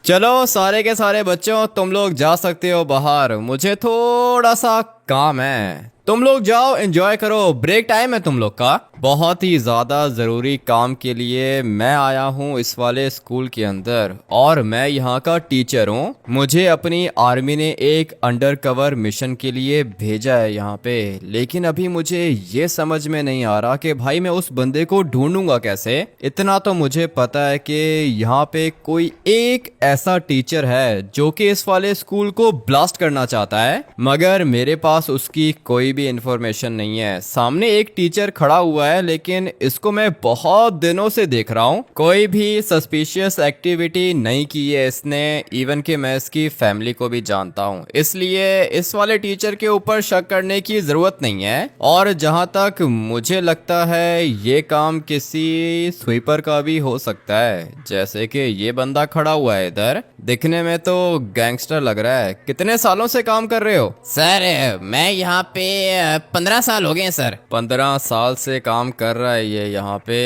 चलो सारे के सारे बच्चों, तुम लोग जा सकते हो बाहर, मुझे थोड़ा सा काम है। तुम लोग जाओ, एंजॉय करो, ब्रेक टाइम है तुम लोग का। बहुत ही ज़्यादा ज़रूरी काम के लिए मैं आया हूँ इस वाले स्कूल के अंदर, और मैं यहाँ का टीचर हूँ। मुझे अपनी आर्मी ने एक अंडर कवर मिशन के लिए भेजा है यहाँ पे, लेकिन अभी मुझे ये समझ में नहीं आ रहा कि भाई मैं उस बंदे को ढूंढूंगा कैसे। इतना तो मुझे पता है कि यहाँ पे कोई एक ऐसा टीचर है जो कि इस वाले स्कूल को ब्लास्ट करना चाहता है, मगर मेरे पास उसकी कोई भी इंफॉर्मेशन नहीं है। सामने एक टीचर खड़ा हुआ है, लेकिन इसको मैं बहुत दिनों से देख रहा हूँ, कोई भी सस्पिशियस एक्टिविटी नहीं की है इसने। इवन कि मैं इसकी फैमिली को भी जानता हूँ, इसलिए इस वाले टीचर के ऊपर शक करने की जरूरत नहीं है। और जहाँ तक मुझे लगता है ये काम किसी स्वीपर का भी हो सकता है, जैसे कि ये बंदा खड़ा हुआ है इधर, दिखने में तो गैंगस्टर लग रहा है। कितने सालों से काम कर रहे हो? सर मैं यहाँ पे 15 साल हो गए सर। 15 साल से काम कर रहा है ये यहाँ पे।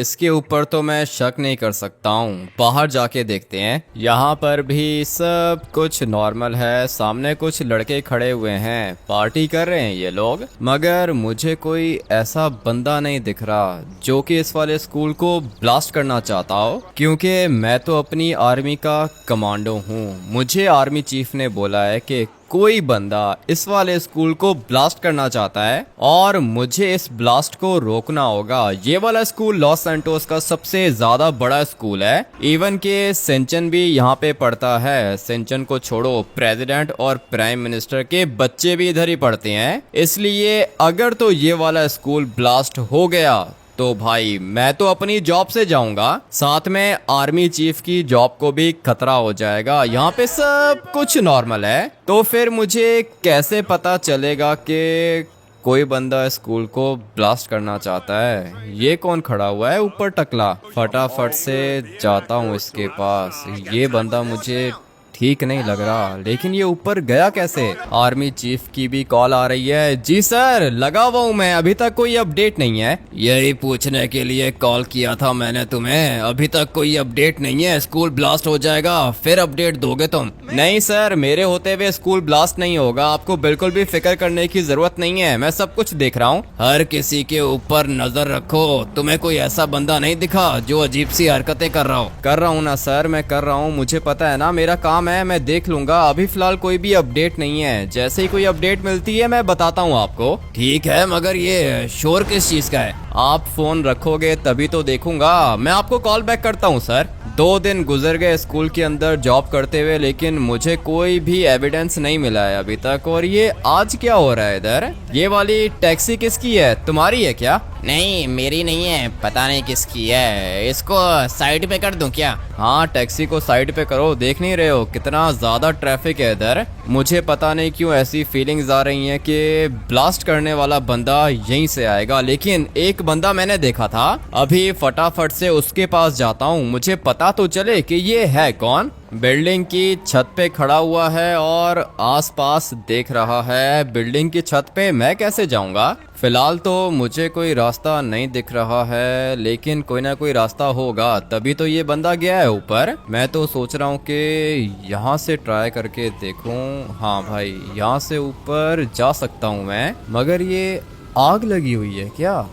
इसके ऊपर तो मैं शक नहीं कर सकता हूँ, बाहर जाके देखते हैं। यहाँ पर भी सब कुछ नॉर्मल है। सामने कुछ लड़के खड़े हुए हैं, पार्टी कर रहे हैं ये लोग, मगर मुझे कोई ऐसा बंदा नहीं दिख रहा जो कि इस वाले स्कूल को ब्लास्ट करना चाहता हो, क्योंकि मैं तो अपनी आर्मी का कमांडो हूँ। मुझे आर्मी चीफ ने बोला है कि कोई बंदा इस वाले स्कूल को ब्लास्ट करना चाहता है और मुझे इस ब्लास्ट को रोकना होगा। ये वाला स्कूल लॉस सैंटोस का सबसे ज्यादा बड़ा स्कूल है। इवन के सेंचन भी यहाँ पे पढ़ता है। सेंचन को छोड़ो, प्रेसिडेंट और प्राइम मिनिस्टर के बच्चे भी इधर ही पढ़ते हैं। इसलिए अगर तो ये वाला स्कूल ब्लास्ट हो गया तो भाई मैं तो अपनी जॉब से जाऊंगा, साथ में आर्मी चीफ की जॉब को भी खतरा हो जाएगा। यहाँ पे सब कुछ नॉर्मल है, तो फिर मुझे कैसे पता चलेगा कि कोई बंदा स्कूल को ब्लास्ट करना चाहता है? ये कौन खड़ा हुआ है ऊपर टकला? फटाफट से जाता हूँ इसके पास। ये बंदा मुझे ठीक नहीं लग रहा, लेकिन ये ऊपर गया कैसे? आर्मी चीफ की भी कॉल आ रही है। जी सर, लगा हुआ हूँ मैं, अभी तक कोई अपडेट नहीं है। यही पूछने के लिए कॉल किया था मैंने तुम्हें, अभी तक कोई अपडेट नहीं है। स्कूल ब्लास्ट हो जाएगा फिर अपडेट दोगे तुम? नहीं सर, मेरे होते हुए स्कूल ब्लास्ट नहीं होगा। आपको बिल्कुल भी फिक्र करने की जरूरत नहीं है, मैं सब कुछ देख रहा हूँ। हर किसी के ऊपर नजर रखो। तुम्हें कोई ऐसा बंदा नहीं दिखा जो अजीब सी हरकतें कर रहा हो? कर रहा हूँ ना सर, मैं कर रहा हूँ, मुझे पता है ना, मेरा काम है, मैं देख लूंगा। अभी फिलहाल कोई भी अपडेट नहीं है, जैसे ही कोई अपडेट मिलती है मैं बताता हूँ आपको। ठीक है, मगर ये शोर किस चीज का है? आप फोन रखोगे तभी तो देखूंगा। मैं आपको कॉल बैक करता हूँ सर। 2 दिन गुजर गए स्कूल के अंदर जॉब करते हुए, लेकिन मुझे कोई भी एविडेंस नहीं मिला है अभी तक। और ये आज क्या हो रहा है इधर? ये वाली टैक्सी किसकी है? तुम्हारी है क्या? नहीं, मेरी नहीं है, पता नहीं किसकी है। इसको साइड पे कर दूं क्या? हाँ, टैक्सी को साइड पे करो। देख नहीं रहे हो कितना ज्यादा ट्रैफिक है इधर? मुझे पता नहीं क्यों ऐसी फीलिंग्स आ रही हैं कि ब्लास्ट करने वाला बंदा यहीं से आएगा, लेकिन एक बंदा मैंने देखा था। अभी फटाफट से उसके पास जाता हूँ, मुझे पता तो चले कि ये है कौन। बिल्डिंग की छत पे खड़ा हुआ है और आसपास देख रहा है। बिल्डिंग की छत पे मैं कैसे जाऊंगा? फिलहाल तो मुझे कोई रास्ता नहीं दिख रहा है, लेकिन कोई ना कोई रास्ता होगा, तभी तो ये बंदा गया है ऊपर। मैं तो सोच रहा हूँ कि यहाँ से ट्राई करके देखूं। हाँ भाई, यहाँ से ऊपर जा सकता हूँ मैं, मगर ये आग लगी हुई है क्या?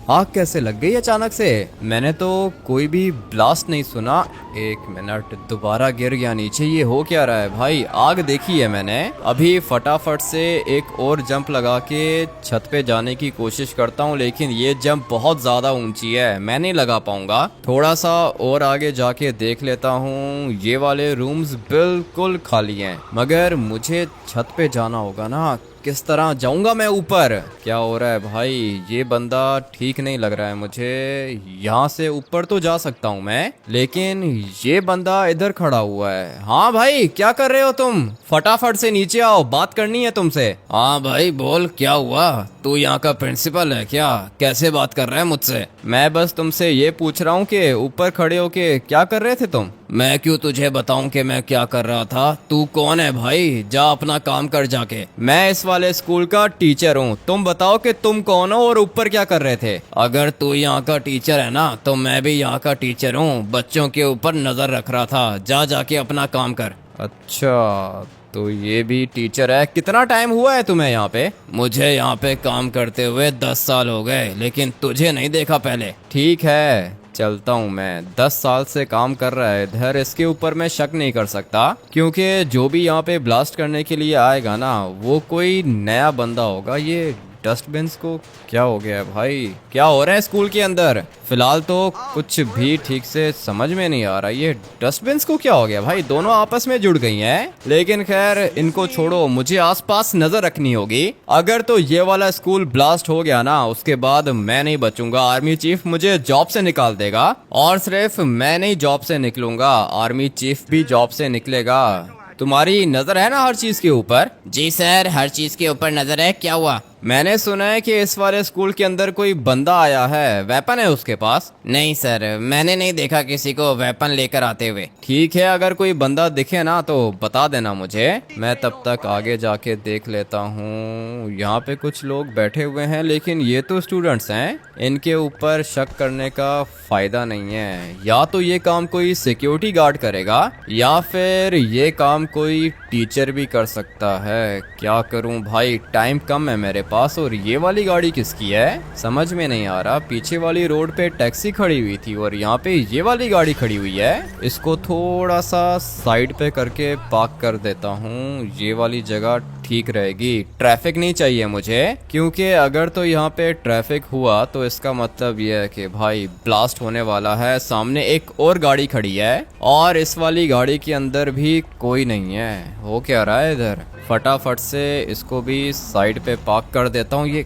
आग कैसे लग गई अचानक से? मैंने तो कोई भी ब्लास्ट नहीं सुना। 1 मिनट, दोबारा गिर गया नीचे। ये हो क्या रहा है भाई? आग देखी है मैंने। अभी फटाफट से एक और जंप लगा के छत पे जाने की कोशिश करता हूँ, लेकिन ये जंप बहुत ज्यादा ऊंची है, मैं नहीं लगा पाऊंगा। थोड़ा सा और आगे जाके देख लेता हूँ। ये वाले रूम्स बिल्कुल खाली हैं, मगर मुझे छत पे जाना होगा ना। किस तरह जाऊंगा मैं ऊपर? क्या हो रहा है भाई? ये बंदा ठीक नहीं लग रहा है मुझे। यहाँ से ऊपर तो जा सकता हूँ मैं, लेकिन ये बंदा इधर खड़ा हुआ है। हाँ भाई, क्या कर रहे हो तुम? फटाफट से नीचे आओ, बात करनी है तुमसे। हाँ भाई बोल, क्या हुआ? तू यहाँ का प्रिंसिपल है क्या? कैसे बात कर रहा है मुझसे? मैं बस तुमसे ये पूछ रहा हूँ कि ऊपर खड़े होके क्या कर रहे थे तुम? मैं क्यों तुझे बताऊं कि मैं क्या कर रहा था? तू कौन है भाई? जा अपना काम कर जाके। मैं इस वाले स्कूल का टीचर हूँ। तुम बताओ कि तुम कौन हो और ऊपर क्या कर रहे थे? अगर तू यहाँ का टीचर है ना तो मैं भी यहाँ का टीचर हूँ। बच्चों के ऊपर नजर रख रहा था। जा जाके अपना काम कर। अच्छा, तो ये भी टीचर है। कितना टाइम हुआ है तुम्हें यहाँ पे? मुझे यहाँ पे काम करते हुए 10 साल हो गए, लेकिन तुझे नहीं देखा पहले। ठीक है, चलता हूँ मैं। 10 साल से काम कर रहा है इधर, इसके ऊपर मैं शक नहीं कर सकता, क्योंकि जो भी यहाँ पे ब्लास्ट करने के लिए आएगा ना वो कोई नया बंदा होगा। ये डस्टबिन्स को क्या हो गया है भाई? क्या हो रहा है स्कूल के अंदर? फिलहाल तो कुछ भी ठीक से समझ में नहीं आ रहा। ये डस्टबिन्स को क्या हो गया भाई? दोनों आपस में जुड़ गई हैं। लेकिन खैर इनको छोड़ो, मुझे आसपास नजर रखनी होगी। अगर तो ये वाला स्कूल ब्लास्ट हो गया ना, उसके बाद मैं नहीं बचूंगा। आर्मी चीफ मुझे जॉब से निकाल देगा। और सिर्फ मैं नहीं जॉब से निकलूंगा, आर्मी चीफ भी जॉब से निकलेगा। तुम्हारी नजर है ना हर चीज के ऊपर? जी सर, हर चीज के ऊपर नजर है। क्या हुआ? मैंने सुना है कि इस वाले स्कूल के अंदर कोई बंदा आया है, वेपन है उसके पास। नहीं सर, मैंने नहीं देखा किसी को वेपन लेकर आते हुए। ठीक है, अगर कोई बंदा दिखे ना तो बता देना मुझे, मैं तब तक आगे जाके देख लेता हूँ। यहाँ पे कुछ लोग बैठे हुए हैं, लेकिन ये तो स्टूडेंट्स हैं, इनके ऊपर शक करने का फायदा नहीं है। या तो ये काम कोई सिक्योरिटी गार्ड करेगा या फिर ये काम कोई टीचर भी कर सकता है। क्या करूँ भाई, टाइम कम है मेरे पास। और ये वाली गाड़ी किसकी है समझ में नहीं आ रहा। पीछे वाली रोड पे टैक्सी खड़ी हुई थी और यहाँ पे ये वाली गाड़ी खड़ी हुई है। इसको थोड़ा सा साइड पे करके पार्क कर देता हूँ। ये वाली जगह ठीक रहेगी। ट्रैफिक नहीं चाहिए मुझे, क्योंकि अगर तो यहाँ पे ट्रैफिक हुआ तो इसका मतलब ये है कि भाई ब्लास्ट होने वाला है। सामने एक और गाड़ी खड़ी है और इस वाली गाड़ी के अंदर भी कोई नहीं है। हो क्या रहा है इधर? फटाफट से इसको भी साइड पे पार्क कर देता हूँ। ये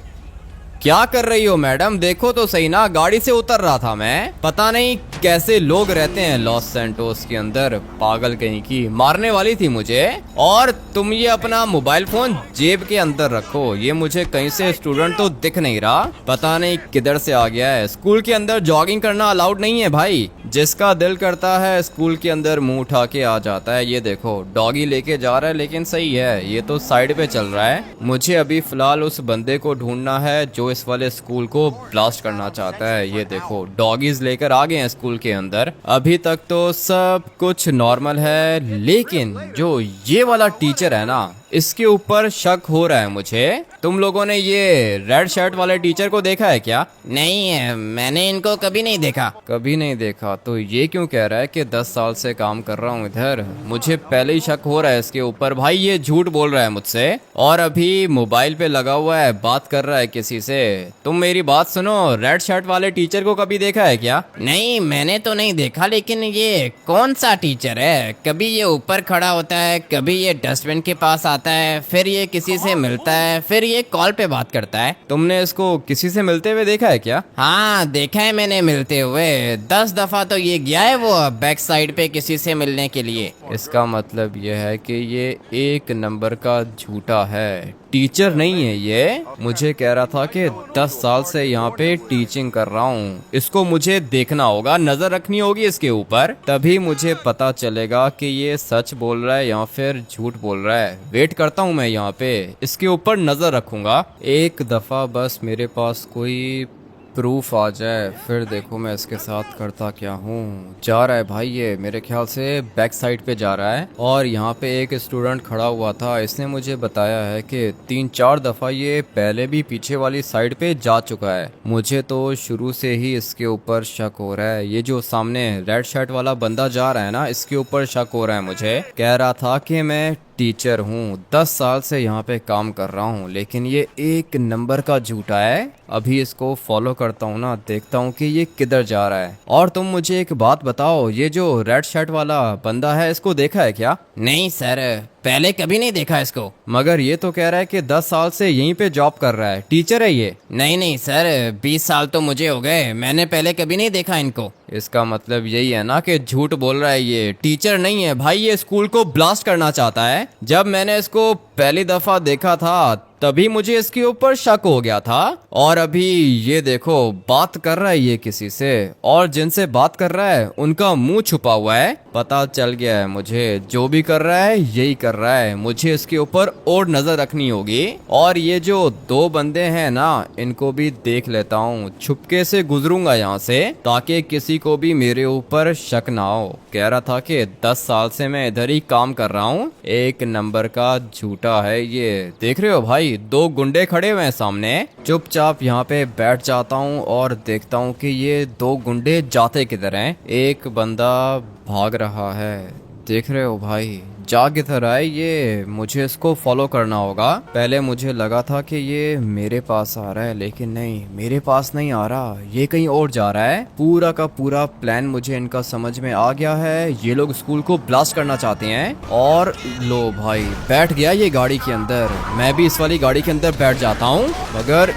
क्या कर रही हो मैडम? देखो तो सही ना, गाड़ी से उतर रहा था मैं। पता नहीं कैसे लोग रहते हैं लॉस सैंटोस के अंदर, पागल कहीं की। मारने वाली थी मुझे। और तुम ये अपना मोबाइल फोन जेब के अंदर रखो। ये मुझे कहीं से स्टूडेंट तो दिख नहीं रहा, पता नहीं किधर से आ गया है। स्कूल के अंदर जॉगिंग करना अलाउड नहीं है भाई। जिसका दिल करता है स्कूल के अंदर मुंह उठा के आ जाता है। ये देखो डॉगी लेके जा रहा है, लेकिन सही है, ये तो साइड पे चल रहा है। मुझे अभी फिलहाल उस बंदे को ढूंढना है जो इस वाले स्कूल को ब्लास्ट करना चाहता है। ये देखो डॉगीज लेकर आ गए हैं स्कूल के अंदर। अभी तक तो सब कुछ नॉर्मल है, लेकिन जो ये वाला टीचर है ना, इसके ऊपर शक हो रहा है मुझे। तुम लोगों ने ये रेड शर्ट वाले टीचर को देखा है क्या? नहीं, मैंने इनको कभी नहीं देखा। कभी नहीं देखा? तो ये क्यों कह रहा है कि 10 साल से काम कर रहा हूँ इधर? मुझे पहले ही शक हो रहा है इसके ऊपर। भाई ये झूठ बोल रहा है मुझसे और अभी मोबाइल पे लगा हुआ है, बात कर रहा है किसी से। तुम मेरी बात सुनो, रेड शर्ट वाले टीचर को कभी देखा है क्या? नहीं, मैंने तो नहीं देखा, लेकिन ये कौन सा टीचर है? कभी ये ऊपर खड़ा होता है, कभी ये डस्टबिन के पास आता है, फिर ये किसी से मिलता है, फिर ये कॉल पे बात करता है। तुमने इसको किसी से मिलते हुए देखा है क्या? हाँ, देखा है मैंने मिलते हुए। 10 दफा तो ये गया है वो बैक साइड पे किसी से मिलने के लिए। इसका मतलब यह है कि ये एक नंबर का झूठा है, टीचर नहीं है ये। मुझे कह रहा था कि 10 साल से यहाँ पे टीचिंग कर रहा हूँ। इसको मुझे देखना होगा, नजर रखनी होगी इसके ऊपर, तभी मुझे पता चलेगा कि ये सच बोल रहा है या फिर झूठ बोल रहा है। वेट करता हूँ मैं यहाँ पे, इसके ऊपर नजर रखूंगा। एक दफा बस मेरे पास कोई प्रूफ आ जाए, फिर देखो मैं इसके साथ करता क्या हूँ। जा रहा है भाई, ये मेरे ख्याल से बैक साइड पे जा रहा है। और यहाँ पे एक स्टूडेंट खड़ा हुआ था, इसने मुझे बताया है कि 3-4 दफा ये पहले भी पीछे वाली साइड पे जा चुका है। मुझे तो शुरू से ही इसके ऊपर शक हो रहा है। ये जो सामने रेड शर्ट वाला बंदा जा रहा है ना, इसके ऊपर शक हो रहा है मुझे। कह रहा था कि मैं टीचर हूँ, 10 साल से यहाँ पे काम कर रहा हूँ, लेकिन ये एक नंबर का झूठा है। अभी इसको फॉलो करता हूँ ना, देखता हूँ कि ये किधर जा रहा है। और तुम मुझे एक बात बताओ, ये जो रेड शर्ट वाला बंदा है, इसको देखा है क्या? नहीं सर, पहले कभी नहीं देखा इसको। मगर ये तो कह रहा है कि 10 साल से यहीं पे जॉब कर रहा है, टीचर है ये। नहीं नहीं सर, 20 साल तो मुझे हो गए, मैंने पहले कभी नहीं देखा इनको। इसका मतलब यही है ना कि झूठ बोल रहा है ये, टीचर नहीं है भाई। ये स्कूल को ब्लास्ट करना चाहता है। जब मैंने इसको पहली दफा देखा था तभी मुझे इसके ऊपर शक हो गया था। और अभी ये देखो बात कर रहा है ये किसी से, और जिनसे बात कर रहा है उनका मुंह छुपा हुआ है। पता चल गया है मुझे, जो भी कर रहा है यही कर रहा है। मुझे इसके ऊपर और नजर रखनी होगी। और ये जो दो बंदे हैं ना, इनको भी देख लेता हूँ। छुपके से गुजरूंगा यहाँ से ताकि किसी को भी मेरे ऊपर शक ना हो। कह रहा था कि 10 साल से मैं इधर ही काम कर रहा हूँ। एक नंबर का झूठा है ये। देख रहे हो भाई, दो गुंडे खड़े हुए हैं सामने। चुपचाप यहाँ पे बैठ जाता हूँ और देखता हूँ कि ये दो गुंडे जाते किधर हैं। एक बंदा भाग रहा है, देख रहे हो भाई, जा किधर है ये। मुझे इसको फॉलो करना होगा। पहले मुझे लगा था कि ये मेरे पास आ रहा है, लेकिन नहीं, मेरे पास नहीं आ रहा, ये कहीं और जा रहा है। पूरा का पूरा प्लान मुझे इनका समझ में आ गया है। ये लोग स्कूल को ब्लास्ट करना चाहते हैं। और लो भाई, बैठ गया ये गाड़ी के अंदर। मैं भी इस वाली गाड़ी के अंदर बैठ जाता हूँ। मगर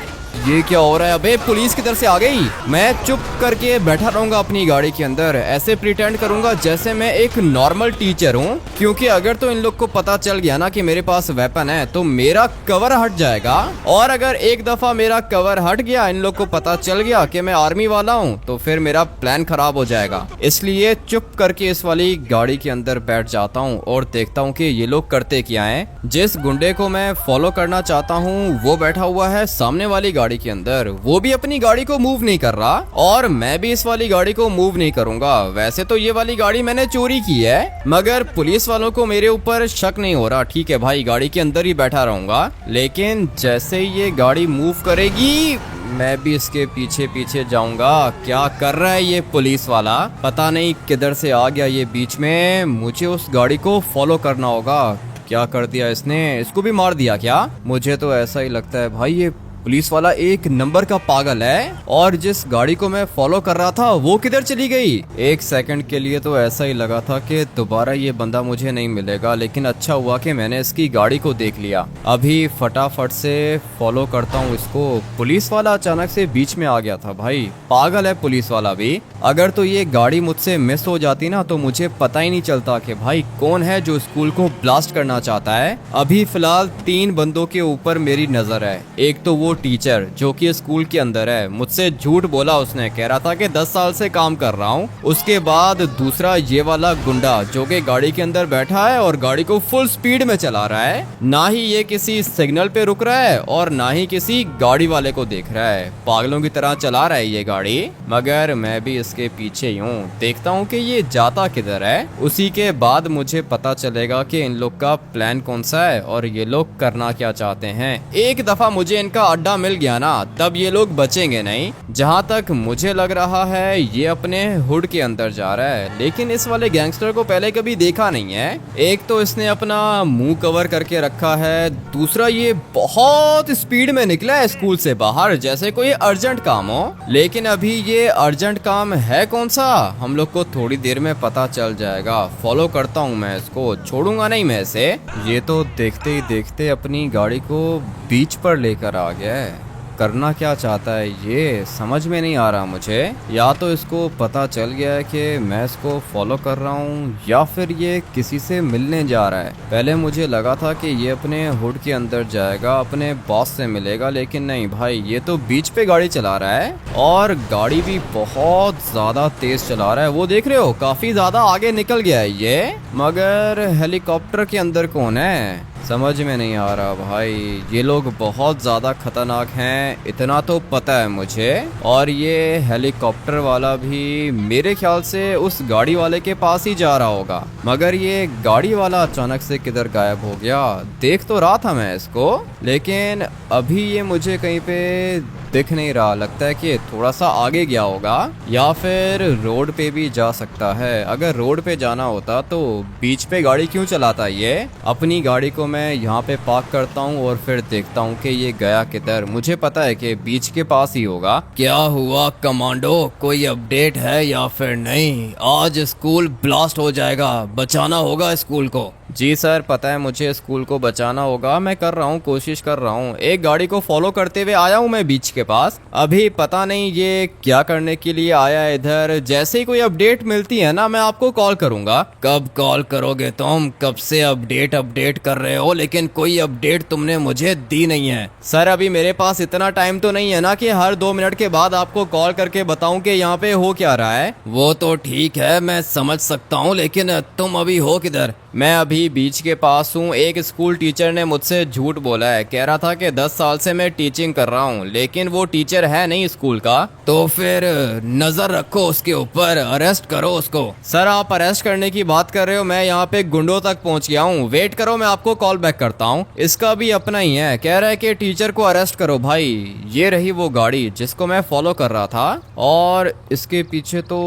ये क्या हो रहा है? अबे पुलिस किधर से आ गई? मैं चुप करके बैठा रहूंगा अपनी गाड़ी के अंदर, ऐसे प्रिटेंड करूंगा जैसे मैं एक नॉर्मल टीचर हूँ। क्योंकि अगर तो इन लोग को पता चल गया ना कि मेरे पास वेपन है तो मेरा कवर हट जाएगा। और अगर एक दफा मेरा कवर हट गया, इन लोग को पता चल गया कि मैं आर्मी वाला हूँ, तो फिर मेरा प्लान खराब हो जाएगा। इसलिए चुप करके इस वाली गाड़ी के अंदर बैठ जाता हूँ और देखता हूँ कि ये लोग करते क्या है। जिस गुंडे को मैं फॉलो करना चाहता हूँ वो बैठा हुआ है सामने वाली गाड़ी के अंदर। वो भी अपनी गाड़ी को मूव नहीं कर रहा और मैं भी इस वाली गाड़ी को मूव नहीं करूंगा। वैसे तो ये वाली गाड़ी मैंने चोरी की है, मगर पुलिस वालों को मेरे ऊपर शक नहीं हो रहा। ठीक है भाई, गाड़ी के अंदर ही बैठा रहूंगा। लेकिन जैसे ही ये गाड़ी मूव करेगी, मैं भी इसके पीछे पीछे जाऊंगा। क्या कर रहा है ये पुलिस वाला? पता नहीं किधर से आ गया ये बीच में। मुझे उस गाड़ी को फॉलो करना होगा। क्या कर दिया इसने? इसको भी मार दिया क्या? मुझे तो ऐसा ही लगता है भाई, ये पुलिस वाला एक नंबर का पागल है। और जिस गाड़ी को मैं फॉलो कर रहा था वो किधर चली गई? एक सेकंड के लिए तो ऐसा ही लगा था कि दोबारा ये बंदा मुझे नहीं मिलेगा, लेकिन अच्छा हुआ कि मैंने इसकी गाड़ी को देख लिया। अभी फटाफट से फॉलो करता हूँ इसको। पुलिस वाला अचानक से बीच में आ गया था भाई, पागल है पुलिस वाला भी। अगर तो ये गाड़ी मुझसे मिस हो जाती ना तो मुझे पता ही नहीं चलता कि भाई कौन है जो स्कूल को ब्लास्ट करना चाहता है। अभी फिलहाल 3 बंदों के ऊपर मेरी नजर है। एक तो वो टीचर जो कि स्कूल के अंदर है, मुझसे झूठ बोला उसने, कह रहा था कि 10 साल से काम कर रहा हूँ। उसके बाद दूसरा ये वाला गुंडा जो कि गाड़ी के अंदर बैठा है और गाड़ी को फुल स्पीड में चला रहा है। ना ही ये किसी सिग्नल पे रुक रहा है और ना ही किसी गाड़ी वाले को देख रहा है। पागलों की तरह चला रहा है ये गाड़ी। मगर मैं भी इसके पीछे ही हूँ, देखता हूँ कि ये जाता किधर है। उसी के बाद मुझे पता चलेगा कि इन लोग का प्लान कौन सा है और ये लोग करना क्या चाहते हैं। एक दफा मुझे इनका अड्डा मिल गया ना, तब ये लोग बचेंगे नहीं। जहां तक मुझे लग रहा है ये अपने हुड के अंदर जा रहा है, लेकिन इस वाले गैंगस्टर को पहले कभी देखा नहीं है। एक तो इसने अपना मुंह कवर करके रखा है, दूसरा ये बहुत स्पीड में निकला है स्कूल से बाहर जैसे कोई अर्जेंट काम हो। लेकिन अभी ये अर्जेंट काम है कौन सा, हम लोग को थोड़ी देर में पता चल जाएगा। फॉलो करता हूँ मैं इसको, छोड़ूंगा नहीं मैं इसे। ये तो देखते ही देखते अपनी गाड़ी को बीच पर लेकर आ गया है। करना क्या चाहता है ये समझ में नहीं आ रहा मुझे। या तो इसको पता चल गया है कि मैं इसको फॉलो कर रहा हूँ, या फिर ये किसी से मिलने जा रहा है। पहले मुझे लगा था कि ये अपने हुड के अंदर जाएगा, अपने बॉस से मिलेगा, लेकिन नहीं भाई, ये तो बीच पे गाड़ी चला रहा है और गाड़ी भी बहुत ज्यादा तेज चला रहा है। वो देख रहे हो, काफी ज्यादा आगे निकल गया है ये। मगर हेलीकॉप्टर के अंदर कौन है समझ में नहीं आ रहा भाई। ये लोग बहुत ज्यादा खतरनाक हैं, इतना तो पता है मुझे। और ये हेलीकॉप्टर वाला भी मेरे ख्याल से उस गाड़ी वाले के पास ही जा रहा होगा। मगर ये गाड़ी वाला अचानक से किधर गायब हो गया? देख तो रहा था मैं इसको, लेकिन अभी ये मुझे कहीं पे दिख नहीं रहा। लगता है कि थोड़ा सा आगे गया होगा या फिर रोड पे भी जा सकता है। अगर रोड पे जाना होता तो बीच पे गाड़ी क्यों चलाता ये? अपनी गाड़ी को मैं यहाँ पे पार्क करता हूँ और फिर देखता हूँ कि ये गया किधर। मुझे पता है कि बीच के पास ही होगा। क्या हुआ कमांडो, कोई अपडेट है या फिर नहीं? आज स्कूल ब्लास्ट हो जाएगा, बचाना होगा स्कूल को। जी सर, पता है मुझे स्कूल को बचाना होगा, मैं कर रहा हूँ, कोशिश कर रहा हूँ। एक गाड़ी को फॉलो करते हुए आया हूँ मैं बीच के पास। अभी पता नहीं ये क्या करने के लिए आया है इधर। जैसे ही कोई अपडेट मिलती है ना, मैं आपको कॉल करूंगा। कब कॉल करोगे तुम? कब से अपडेट कर रहे हो, लेकिन कोई अपडेट तुमने मुझे दी नहीं है। सर अभी मेरे पास इतना टाइम तो नहीं है ना कि हर 2 मिनट के बाद आपको कॉल करके बताऊं कि यहाँ पे हो क्या रहा है। वो तो ठीक है, मैं समझ सकता हूँ, लेकिन तुम अभी हो किधर? मैं अभी बीच के पास हूँ। एक स्कूल टीचर ने मुझसे झूठ बोला है, कह रहा था कि 10 साल से मैं टीचिंग कर रहा हूँ, लेकिन वो टीचर है नहीं स्कूल का। तो फिर नजर रखो उसके ऊपर, अरेस्ट करो उसको। सर आप अरेस्ट करने की बात कर रहे हो, मैं यहाँ पे गुंडों तक पहुँच गया हूँ। वेट करो, मैं आपको कॉल बैक करता हूँ। इसका भी अपना ही है, कह रहा है कि टीचर को अरेस्ट करो। भाई ये रही वो गाड़ी जिसको मैं फॉलो कर रहा था, और इसके पीछे तो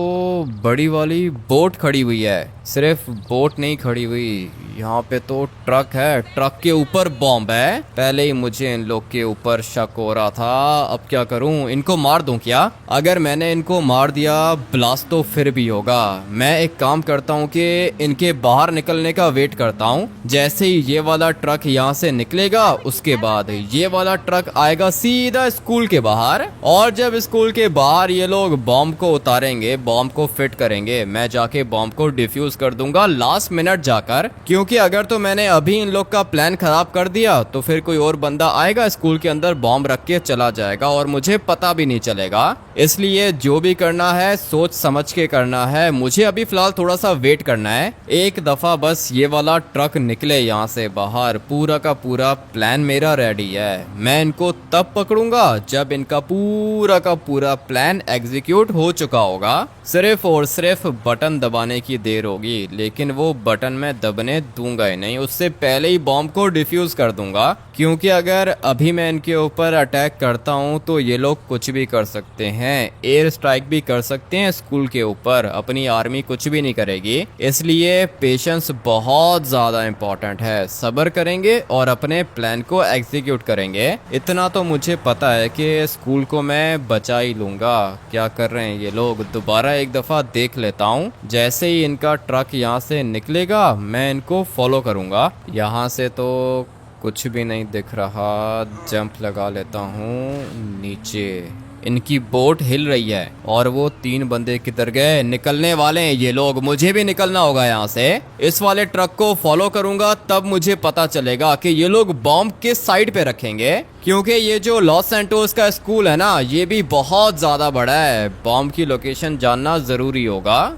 बड़ी वाली बोट खड़ी हुई है। सिर्फ बोट नहीं खड़ी हुई, यहाँ पे तो ट्रक है, ट्रक के ऊपर बॉम्ब है। पहले ही मुझे इन लोग के ऊपर शक हो रहा था, अब क्या करूं? इनको मार दूं क्या? अगर मैंने इनको मार दिया ब्लास्ट तो फिर भी होगा। मैं एक काम करता हूं कि इनके बाहर निकलने का वेट करता हूं। जैसे ही ये वाला ट्रक यहाँ से निकलेगा, उसके बाद ये वाला ट्रक आएगा सीधा स्कूल के बाहर, और जब स्कूल के बाहर ये लोग बॉम्ब को उतारेंगे, बॉम्ब को फिट करेंगे, मैं जाके बॉम्ब को डिफ्यूज कर दूंगा लास्ट मिनट जाकर। क्योंकि अगर तो मैंने अभी इन लोग का प्लान खराब कर दिया तो फिर कोई और बंदा आएगा स्कूल के अंदर, बॉम्ब रख के चला जाएगा और मुझे पता भी नहीं चलेगा। इसलिए जो भी करना है सोच समझ के करना है। मुझे अभी फिलहाल थोड़ा सा वेट करना है। एक दफा बस ये वाला ट्रक निकले यहाँ से बाहर, पूरा का पूरा प्लान मेरा रेडी है। मैं इनको तब पकड़ूंगा जब इनका पूरा का पूरा प्लान एग्जीक्यूट हो चुका होगा। सिर्फ और सिर्फ बटन दबाने की देर होगी, लेकिन वो बटन मैं दबने दूंगा ही नहीं, उससे पहले ही बॉम्ब को डिफ्यूज कर दूंगा। क्योंकि अगर अभी मैं इनके ऊपर अटैक करता हूं तो ये लोग कुछ भी कर सकते हैं, एयर स्ट्राइक भी कर सकते हैं स्कूल के ऊपर, अपनी आर्मी कुछ भी नहीं करेगी। इसलिए पेशेंस बहुत ज्यादा इंपॉर्टेंट है। सब्र करेंगे और अपने प्लान को एग्जीक्यूट करेंगे। इतना तो मुझे पता है कि स्कूल को मैं बचा ही लूंगा। क्या कर रहे हैं ये लोग? दोबारा एक दफा देख लेता हूँ। जैसे ही इनका ट्रक यहाँ से निकलेगा मैं इनको फॉलो करूंगा। यहाँ से तो कुछ भी नहीं दिख रहा, जंप लगा लेता हूँ नीचे। इनकी बोट हिल रही है, और वो 3 बंदे किधर गए? निकलने वाले हैं ये लोग, मुझे भी निकलना होगा यहाँ से। इस वाले ट्रक को फॉलो करूंगा, तब मुझे पता चलेगा कि ये लोग बॉम्ब किस साइड पे रखेंगे। क्योंकि ये जो लॉस सैंटोस का स्कूल है ना, ये भी बहुत ज्यादा बड़ा है। बॉम्ब की लोकेशन जानना जरूरी होगा।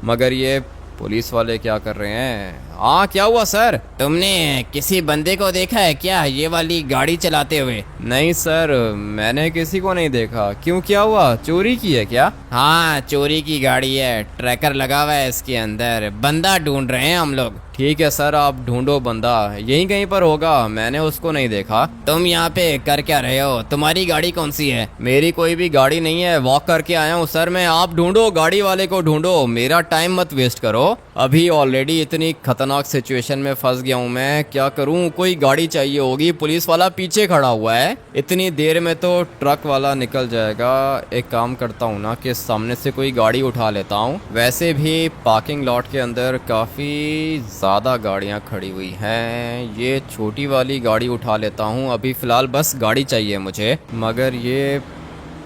मगर ये पुलिस वाले क्या कर रहे हैं? हाँ क्या हुआ सर? तुमने किसी बंदे को देखा है क्या ये वाली गाड़ी चलाते हुए? नहीं सर, मैंने किसी को नहीं देखा। क्यों, क्या हुआ? चोरी की है क्या? हाँ चोरी की गाड़ी है, ट्रैकर लगा हुआ है इसके अंदर, बंदा ढूंढ रहे हैं हम लोग। ठीक है सर, आप ढूंढो बंदा, यहीं कहीं पर होगा, मैंने उसको नहीं देखा। तुम यहाँ पे कर क्या रहे हो? तुम्हारी गाड़ी कौन सी है? मेरी कोई भी गाड़ी नहीं है, वॉक करके आया हूँ सर मैं। आप ढूंढो, गाड़ी वाले को ढूंढो, मेरा टाइम मत वेस्ट करो। अभी ऑलरेडी इतनी खतरनाक सिचुएशन में फंस गया हूँ मैं, क्या करूँ? कोई गाड़ी चाहिए होगी। पुलिस वाला पीछे खड़ा हुआ है, इतनी देर में तो ट्रक वाला निकल जाएगा। एक काम करता हूँ ना कि सामने से कोई गाड़ी उठा लेता हूँ। वैसे भी पार्किंग लॉट के अंदर काफी ज़्यादा गाड़ियाँ खड़ी हुई हैं, ये छोटी वाली गाड़ी उठा लेता हूँ। अभी फ़िलहाल बस गाड़ी चाहिए मुझे। मगर ये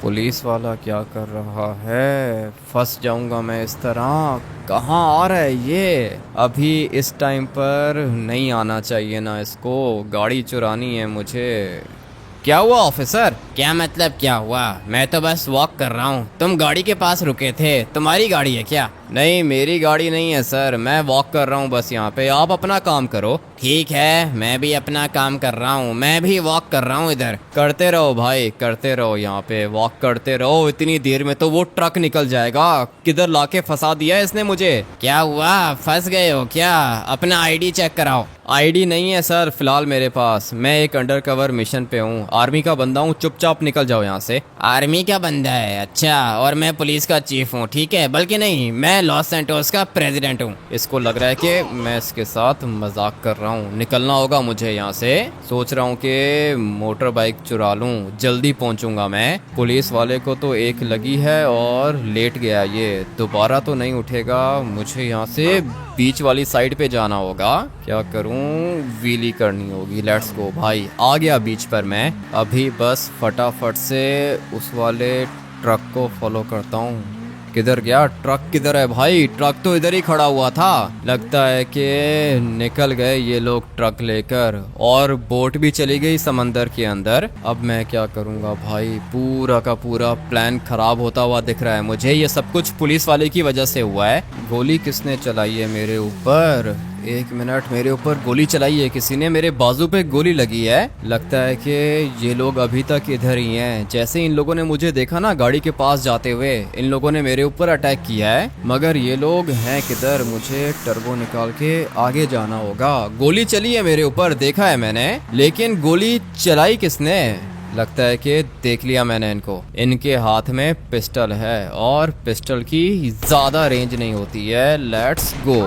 पुलिस वाला क्या कर रहा है? फंस जाऊंगा मैं इस तरह। कहाँ आ रहा है ये? अभी इस टाइम पर नहीं आना चाहिए ना इसको, गाड़ी चुरानी है मुझे। क्या हुआ ऑफिसर? क्या मतलब क्या हुआ? मैं तो बस वॉक कर रहा हूँ, तुम गाड़ी के पास रुके थे। तुम्हारी गाड़ी है क्या? नहीं मेरी गाड़ी नहीं है सर, मैं वॉक कर रहा हूँ बस यहाँ पे। आप अपना काम करो। ठीक है, मैं भी अपना काम कर रहा हूँ, मैं भी वॉक कर रहा हूँ इधर। करते रहो भाई, करते रहो, यहाँ पे वॉक करते रहो। इतनी देर में तो वो ट्रक निकल जाएगा। किधर लाके फंसा दिया इसने मुझे। क्या हुआ, फंस गए हो क्या? अपना आईडी चेक कराओ। आईडी नहीं है सर फिलहाल मेरे पास, मैं एक अंडरकवर मिशन पे हूँ, आर्मी का बंदा हूँ। चुपचाप निकल जाओ यहाँ से। आर्मी का बंदा है? अच्छा, और मैं पुलिस का चीफ हूँ, ठीक है? बल्कि नहीं, मैं लॉस सैंटोस का प्रेसिडेंट हूँ। इसको लग रहा है कि मैं इसके साथ मजाक कर रहा हूँ। निकलना होगा मुझे यहाँ से। सोच रहा हूँ कि मोटर बाइक चुरा लूँ, जल्दी पहुँचूंगा मैं। पुलिस वाले को तो एक लगी है और लेट गया, ये दोबारा तो नहीं उठेगा। मुझे यहाँ से बीच वाली साइड पे जाना होगा। क्या करूँ? व्हीली करनी होगी। लेट्स गो भाई, आ गया बीच पर मैं। अभी बस फटाफट से उस वाले ट्रक को फॉलो करता हूँ। किधर गया ट्रक? किधर है भाई? ट्रक तो इधर ही खड़ा हुआ था। लगता है कि निकल गए ये लोग ट्रक लेकर, और बोट भी चली गई समंदर के अंदर। अब मैं क्या करूँगा भाई? पूरा का पूरा प्लान खराब होता हुआ दिख रहा है मुझे। ये सब कुछ पुलिस वाले की वजह से हुआ है। गोली किसने चलाई है मेरे ऊपर? एक मिनट, मेरे ऊपर गोली चलाई है किसी ने, मेरे बाजू पे गोली लगी है। लगता है कि ये लोग अभी तक इधर ही हैं। जैसे इन लोगों ने मुझे देखा ना गाड़ी के पास जाते हुए, इन लोगों ने मेरे ऊपर अटैक किया है। मगर ये लोग हैं किधर? मुझे टर्बो निकाल के आगे जाना होगा। गोली चली है मेरे ऊपर, देखा है मैंने, लेकिन गोली चलाई किसने? लगता है कि देख लिया मैंने इनको। इनके हाथ में पिस्टल है और पिस्टल की ज्यादा रेंज नहीं होती है। Let's go.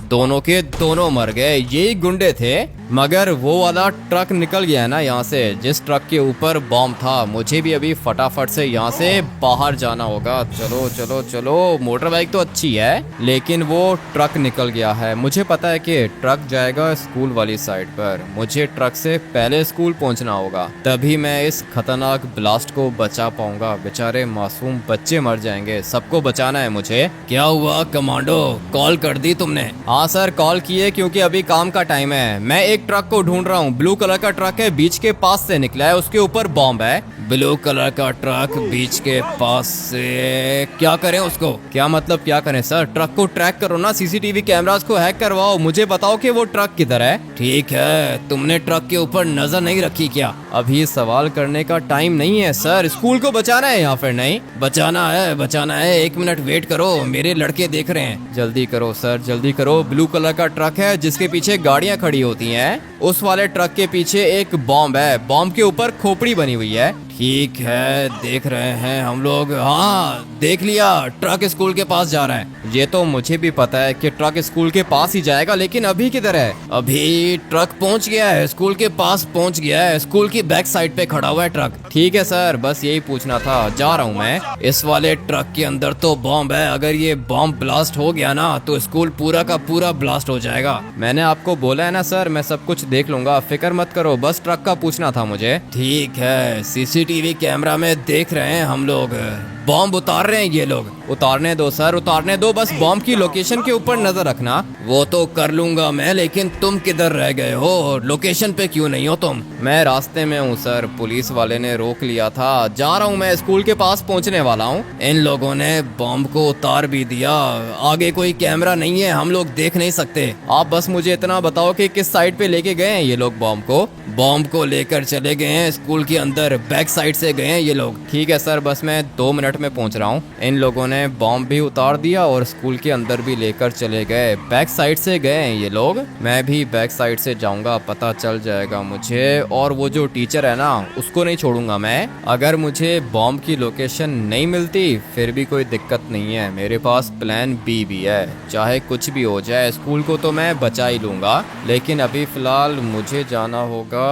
दोनों के दोनों मर गए। यही गुंडे थे। मगर वो वाला ट्रक निकल गया है ना यहाँ से, जिस ट्रक के ऊपर बॉम्ब था। मुझे भी अभी फटाफट से यहाँ से बाहर जाना होगा। चलो चलो चलो। मोटर बाइक तो अच्छी है, लेकिन वो ट्रक निकल गया है। मुझे पता है कि ट्रक जाएगा स्कूल वाली साइड पर। मुझे ट्रक से पहले स्कूल पहुँचना होगा, तभी मैं इस खतरनाक ब्लास्ट को बचा पाऊंगा। बेचारे मासूम बच्चे मर जाएंगे। सबको बचाना है मुझे। क्या हुआ कमांडो, कॉल कर दी तुमने? हाँ सर, कॉल किए क्योंकि अभी काम का टाइम है। मैं एक ट्रक को ढूंढ रहा हूँ। ब्लू कलर का ट्रक है, बीच के पास से निकला है, उसके ऊपर बॉम्ब है। ब्लू कलर का ट्रक बीच के पास से, क्या करें उसको? क्या मतलब क्या करें सर? ट्रक को ट्रैक करो ना, सीसीटीवी कैमरास को हैक करवाओ। मुझे बताओ कि वो ट्रक किधर है। ठीक है, तुमने ट्रक के ऊपर नजर नहीं रखी क्या? अभी सवाल करने का टाइम नहीं है सर। स्कूल को बचाना है या फिर नहीं? बचाना है, बचाना है। 1 मिनट वेट करो, मेरे लड़के देख रहे हैं। जल्दी करो सर, जल्दी करो। ब्लू कलर का ट्रक है जिसके पीछे गाड़ियां खड़ी होती हैं। उस वाले ट्रक के पीछे एक बॉम्ब है। बॉम्ब के ऊपर खोपड़ी बनी हुई है। ठीक है, देख रहे हैं हम लोग। हाँ, देख लिया, ट्रक स्कूल के पास जा रहा है। ये तो मुझे भी पता है कि ट्रक स्कूल के पास ही जाएगा, लेकिन अभी किधर है? अभी ट्रक पहुंच गया है, स्कूल के पास पहुंच गया है। स्कूल की बैक साइड पे खड़ा हुआ है ट्रक। ठीक है सर, बस यही पूछना था। जा रहा हूँ मैं। इस वाले ट्रक के अंदर तो बॉम्ब है। अगर ये बॉम्ब ब्लास्ट हो गया ना, तो स्कूल पूरा का पूरा ब्लास्ट हो जाएगा। मैंने आपको बोला है ना सर, मैं सब कुछ देख लूंगा, फिक्र मत करो। बस ट्रक का पूछना था मुझे। ठीक है, सीसीटीवी कैमरा में देख रहे हैं हम लोग। बॉम्ब उतार रहे हैं ये लोग। उतारने दो सर, उतारने दो। बस बॉम्ब की लोकेशन के ऊपर नजर रखना। वो तो कर लूंगा मैं, लेकिन तुम किधर रह गए हो? लोकेशन पे क्यों नहीं हो तुम? मैं रास्ते में हूँ सर, पुलिस वाले ने रोक लिया था। जा रहा हूँ मैं, स्कूल के पास पहुँचने वाला हूँ। इन लोगों ने बॉम्ब को उतार भी दिया। आगे कोई कैमरा नहीं है, हम लोग देख नहीं सकते। आप बस मुझे इतना बताओ कि किस साइड पे लेके गए हैं ये लोग बॉम्ब को? बॉम्ब को लेकर चले गए हैं स्कूल के अंदर, बैक साइड से गए हैं ये लोग। ठीक है सर, बस मैं 2 मिनट में पहुंच रहा हूँ। इन लोगों ने बॉम्ब भी उतार दिया और स्कूल के अंदर भी लेकर चले गए। बैक साइड से गए हैं ये लोग। मैं भी बैक साइड से जाऊंगा, पता चल जाएगा मुझे। और वो जो टीचर है ना, उसको नहीं छोड़ूंगा मैं। अगर मुझे बॉम्ब की लोकेशन नहीं मिलती फिर भी कोई दिक्कत नहीं है, मेरे पास प्लान बी भी है। चाहे कुछ भी हो जाए, स्कूल को तो मैं बचा ही लूंगा। लेकिन अभी फिलहाल मुझे जाना होगा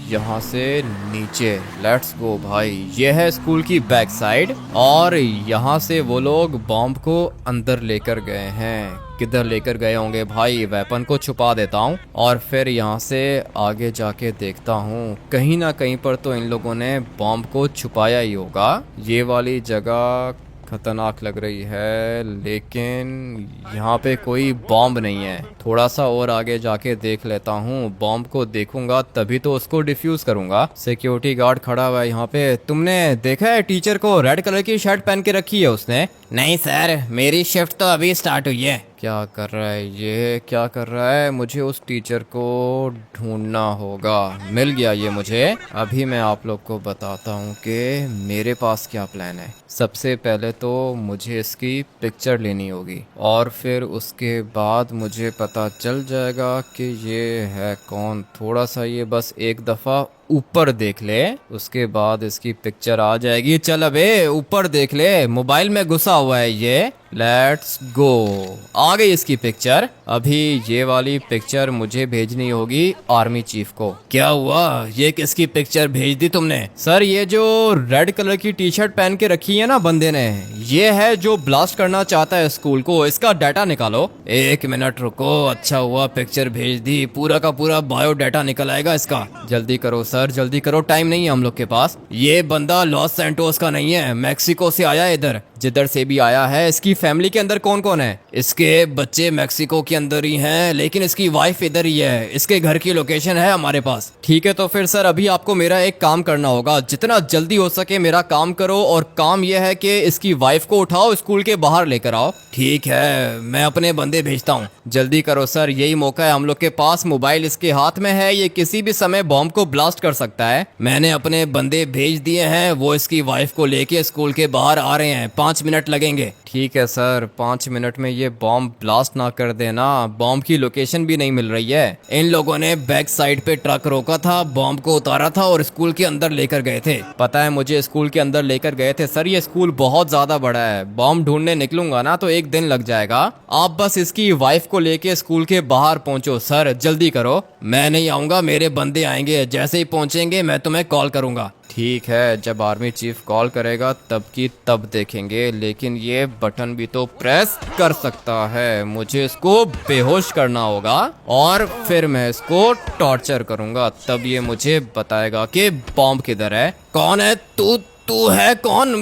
यहाँ से नीचे। लेट्स गो भाई। ये है स्कूल की बैक साइड, और यहाँ से वो लोग बॉम्ब को अंदर लेकर गए हैं। किधर लेकर गए होंगे भाई? वेपन को छुपा देता हूँ और फिर यहाँ से आगे जाके देखता हूँ। कहीं ना कहीं पर तो इन लोगों ने बॉम्ब को छुपाया ही होगा। ये वाली जगह खतरनाक लग रही है, लेकिन यहाँ पे कोई बॉम्ब नहीं है। थोड़ा सा और आगे जाके देख लेता हूँ। बॉम्ब को देखूंगा तभी तो उसको डिफ्यूज करूंगा। सिक्योरिटी गार्ड खड़ा हुआ है यहाँ पे। तुमने देखा है टीचर को? रेड कलर की शर्ट पहन के रखी है उसने। नहीं सर, मेरी शिफ्ट तो अभी स्टार्ट हुई है। क्या कर रहा है ये? क्या कर रहा है? मुझे उस टीचर को ढूंढना होगा। मिल गया ये मुझे। अभी मैं आप लोग को बताता हूँ कि मेरे पास क्या प्लान है। सबसे पहले तो मुझे इसकी पिक्चर लेनी होगी, और फिर उसके बाद मुझे पता चल जाएगा कि ये है कौन। थोड़ा सा ये बस एक दफ़ा ऊपर देख ले, उसके बाद इसकी पिक्चर आ जाएगी। चल अबे ऊपर देख ले, मोबाइल में घुसा हुआ है ये। Let's go. आ गई इसकी पिक्चर। अभी ये वाली पिक्चर मुझे भेजनी होगी आर्मी चीफ को। क्या हुआ? ये किसकी पिक्चर भेज दी तुमने? सर, ये जो रेड कलर की टी शर्ट पहन के रखी है ना बंदे ने, ये है जो ब्लास्ट करना चाहता है स्कूल को। इसका डाटा निकालो। 1 मिनट रुको। अच्छा हुआ पिक्चर भेज दी, पूरा का पूरा बायोडाटा निकल आएगा इसका। जल्दी करो सर, सर जल्दी करो, टाइम नहीं है हम लोग के पास। ये बंदा लॉस सैंटोस का नहीं है, मैक्सिको से आया है इधर। जिधर से भी आया है, इसकी फैमिली के अंदर कौन कौन है? इसके बच्चे मैक्सिको के अंदर ही हैं, लेकिन इसकी वाइफ इधर ही है। इसके घर की लोकेशन है हमारे पास। ठीक है, तो फिर सर अभी आपको मेरा एक काम करना होगा, जितना जल्दी हो सके मेरा काम करो। और काम यह है कि इसकी वाइफ को उठाओ, स्कूल के बाहर लेकर आओ। ठीक है, मैं अपने बंदे भेजता हूँ। जल्दी करो सर, यही मौका है हम लोग के पास। मोबाइल इसके हाथ में है, ये किसी भी समय बॉम्ब को ब्लास्ट कर सकता है। मैंने अपने बंदे भेज दिए हैं, वो इसकी वाइफ को लेके स्कूल के बाहर आ रहे हैं। 5 मिनट लगेंगे। ठीक है सर, 5 मिनट में ये बॉम्ब ब्लास्ट ना कर देना। बॉम्ब की लोकेशन भी नहीं मिल रही है। इन लोगों ने बैक साइड पे ट्रक रोका था, बॉम्ब को उतारा था और स्कूल के अंदर लेकर गए थे। पता है मुझे, स्कूल के अंदर लेकर गए थे सर। ये स्कूल बहुत ज्यादा बड़ा है, बॉम्ब ढूंढने निकलूंगा ना तो 1 दिन लग जाएगा। आप बस इसकी वाइफ को लेके स्कूल के बाहर पहुंचो सर, जल्दी करो। मैं नहीं आऊंगा, मेरे बंदे आएंगे। जैसे ही पहुंचेंगे मैं तुम्हें कॉल करूंगा। ठीक है, जब आर्मी चीफ कॉल करेगा तब की तब देखेंगे। लेकिन ये बटन भी तो प्रेस कर सकता है। मुझे इसको बेहोश करना होगा और फिर मैं इसको टॉर्चर करूंगा, तब ये मुझे बताएगा कि बॉम्ब किधर है। कौन है तू? तू है कौन?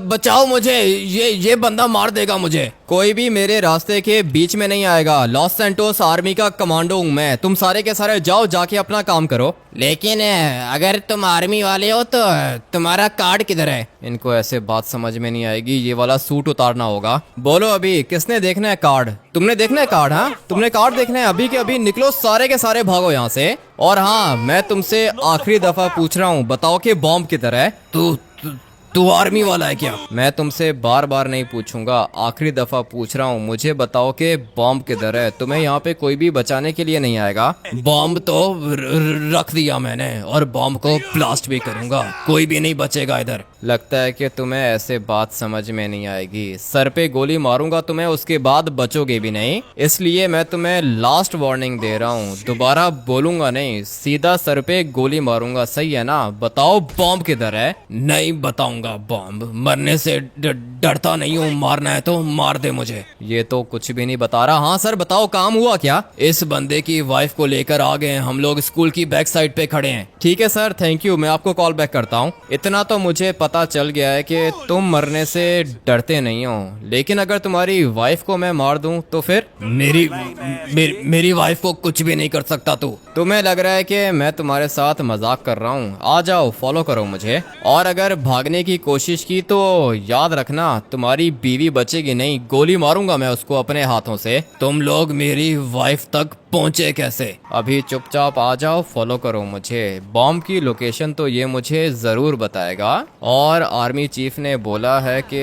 बचाओ मुझे, ये बंदा मार देगा मुझे। कोई भी मेरे रास्ते के बीच में नहीं आएगा। लॉस सैंटोस आर्मी का कमांडो हूँ मैं। तुम सारे के सारे जाओ, जाके अपना काम करो। लेकिन अगर तुम आर्मी वाले हो तो तुम्हारा कार्ड किधर है? इनको ऐसे बात समझ में नहीं आएगी, ये वाला सूट उतारना होगा। बोलो अभी किसने देखना है कार्ड? तुमने देखना है कार्ड? हाँ, तुमने कार्ड देखना है? अभी के अभी निकलो, सारे के सारे भागो यहाँ से। और हाँ, मैं तुमसे आखिरी दफा पूछ रहा हूँ, बताओ कि बॉम्ब किधर है? तू आर्मी वाला है क्या? मैं तुमसे बार बार नहीं पूछूंगा, आखिरी दफा पूछ रहा हूँ, मुझे बताओ कि बॉम्ब किधर है। तुम्हें यहाँ पे कोई भी बचाने के लिए नहीं आएगा। बॉम्ब तो रख दिया मैंने और बॉम्ब को ब्लास्ट भी करूंगा, कोई भी नहीं बचेगा इधर। लगता है कि तुम्हें ऐसे बात समझ में नहीं आएगी। सर पे गोली मारूंगा तुम्हें, उसके बाद बचोगे भी नहीं। इसलिए मैं तुम्हें लास्ट वार्निंग दे रहा हूँ, दोबारा बोलूंगा नहीं, सीधा सर पे गोली मारूंगा, सही है ना? बताओ बॉम्ब किधर है? नहीं बताऊंगा बॉम्ब, मरने से डरता नहीं हूँ, मारना है तो मार दे मुझे। ये तो कुछ भी नहीं बता रहा। हाँ सर बताओ, काम हुआ क्या? इस बंदे की वाइफ को लेकर आ गए, हम लोग स्कूल की बैक साइड पे खड़े हैं। ठीक है सर, थैंक यू, मैं आपको कॉल बैक करता हूँ। इतना तो मुझे पता चल गया है कि तुम मरने से डरते नहीं हो, लेकिन अगर तुम्हारी वाइफ को मैं मार दूं तो फिर? मेरी वाइफ को कुछ भी नहीं कर सकता तू। तुम्हें लग रहा है कि मैं तुम्हारे साथ मजाक कर रहा हूँ? आ जाओ, फॉलो करो मुझे। और अगर भागने की कोशिश की तो याद रखना, तुम्हारी बीवी बचेगी नहीं, गोली मारूंगा मैं उसको अपने हाथों से। तुम लोग मेरी वाइफ तक पहुंचे कैसे? अभी चुपचाप आ जाओ, फॉलो करो मुझे। बॉम्ब की लोकेशन तो ये मुझे जरूर बताएगा। और आर्मी चीफ ने बोला है कि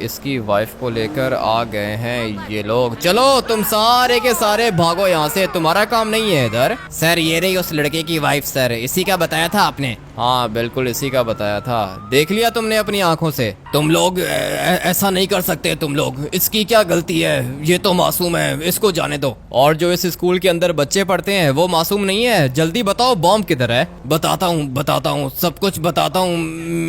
इसकी वाइफ को लेकर आ गए हैं ये लोग। चलो तुम सारे के सारे भागो यहाँ से, तुम्हारा काम नहीं है इधर। सर ये रही उस लड़के की वाइफ सर, इसी का बताया था आपने? हाँ बिल्कुल इसी का बताया था, देख लिया तुमने अपनी आंखों से। तुम लोग ऐसा नहीं कर सकते, तुम लोग, इसकी क्या गलती है? ये तो मासूम है, इसको जाने दो। और जो इस स्कूल के अंदर बच्चे पढ़ते हैं वो मासूम नहीं है। जल्दी बताओ बॉम्ब किधर है? बताता हूँ, सब कुछ बताता हूँ।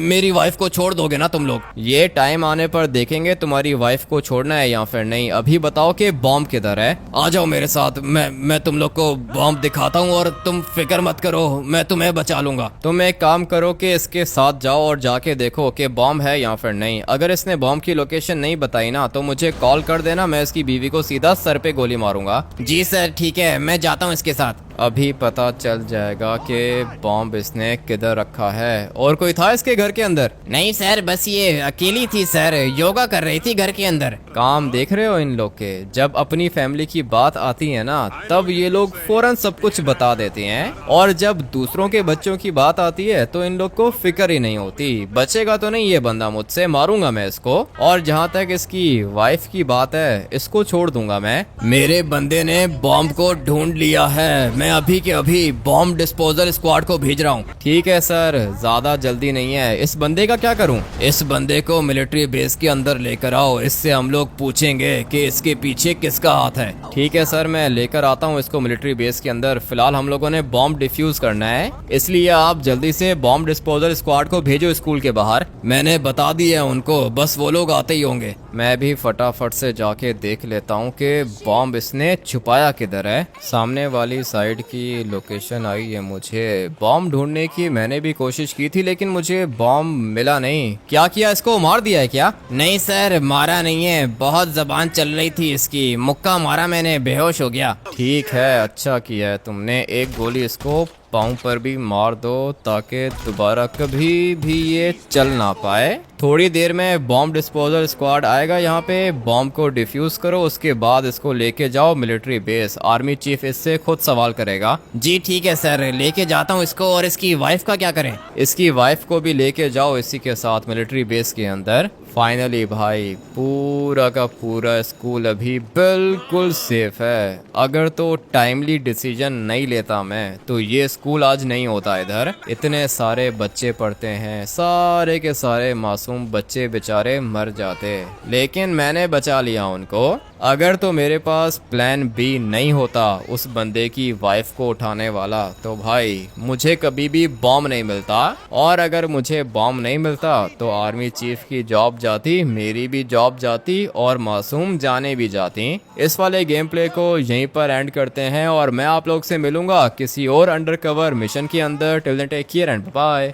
मेरी वाइफ को छोड़ दोगे ना तुम लोग? ये टाइम आने पर देखेंगे तुम्हारी वाइफ को छोड़ना है या फिर नहीं। अभी बताओ कि बॉम्ब किधर है? आ जाओ मेरे साथ, मैं तुम लोग को बॉम्ब दिखाता हूँ और तुम फिक्र मत करो, मैं तुम्हें बचा लूंगा। तुम एक काम करो कि इसके साथ जाओ और जाके देखो कि बॉम्ब है या फिर नहीं। अगर इसने बॉम्ब की लोकेशन नहीं बताई ना तो मुझे कॉल कर देना, मैं इसकी बीवी को सीधा सर पे गोली मारूंगा। जी सर ठीक है, मैं जाता हूँ इसके साथ। अभी पता चल जाएगा कि बॉम्ब इसने किधर रखा है। और कोई था इसके घर के अंदर? नहीं सर, बस ये अकेली थी सर, योगा कर रही थी घर के अंदर। काम देख रहे हो इन लोग के, जब अपनी फैमिली की बात आती है ना तब ये लोग फौरन सब कुछ बता देते हैं, और जब दूसरों के बच्चों की बात आती है तो इन लोग को फिक्र ही नहीं होती। बचेगा तो नहीं ये बंदा मुझसे, मारूंगा मैं इसको। और जहाँ तक इसकी वाइफ की बात है, इसको छोड़ दूंगा मैं। मेरे बंदे ने बॉम्ब को ढूंढ लिया है, मैं अभी के अभी बॉम्ब डिस्पोजल स्क्वाड को भेज रहा हूँ। ठीक है सर, ज्यादा जल्दी नहीं है। इस बंदे का क्या करूँ? इस बंदे को मिलिट्री बेस के अंदर लेकर आओ, इससे हम लोग पूछेंगे कि इसके पीछे किसका हाथ है। ठीक है सर, मैं लेकर आता हूँ इसको मिलिट्री बेस के अंदर। फिलहाल हम लोगों ने बॉम्ब डिफ्यूज करना है, इसलिए आप जल्दी से बॉम्ब डिस्पोजल स्क्वाड को भेजो स्कूल के बाहर। मैंने बता दिया उनको, बस वो लोग आते ही होंगे। मैं भी फटाफट से जाके देख लेता हूँ कि बॉम्ब इसने छुपाया किधर है। सामने वाली साइड की लोकेशन आई है मुझे। बॉम्ब ढूंढने की मैंने भी कोशिश की थी लेकिन मुझे बॉम्ब मिला नहीं। क्या किया, इसको मार दिया है क्या? नहीं सर, मारा नहीं है, बहुत जबान चल रही थी इसकी, मुक्का मारा मैंने, बेहोश हो गया। ठीक है, अच्छा किया है तुमने। एक गोली इसको पाँव पर भी मार दो ताकि दोबारा कभी भी ये चल ना पाए। थोड़ी देर में बॉम्ब डिस्पोजल स्क्वाड आएगा यहाँ पे। बॉम्ब को डिफ्यूज करो, उसके बाद इसको लेके जाओ मिलिट्री बेस। आर्मी चीफ इससे खुद सवाल करेगा। जी ठीक है सर, लेके जाता हूँ इसको। और इसकी वाइफ का क्या करें? इसकी वाइफ को भी लेके जाओ इसी के साथ मिलिट्री बेस के अंदर। फाइनली भाई पूरा का पूरा स्कूल अभी बिल्कुल सेफ है। अगर तो टाइमली डिसीजन नहीं लेता मैं तो ये स्कूल आज नहीं होता। इधर इतने सारे बच्चे पढ़ते हैं, सारे के सारे मासूम बच्चे बेचारे मर जाते, लेकिन मैंने बचा लिया उनको। अगर तो मेरे पास प्लान बी नहीं होता उस बंदे की वाइफ को उठाने वाला तो भाई मुझे कभी भी बॉम्ब नहीं मिलता। और अगर मुझे बॉम्ब नहीं मिलता तो आर्मी चीफ की जॉब जाती, मेरी भी जॉब जाती और मासूम जाने भी जाती। इस वाले गेम प्ले को यहीं पर एंड करते हैं और मैं आप लोग से मिलूंगा किसी और अंडरकवर मिशन के अंदर। Till then take care and bye.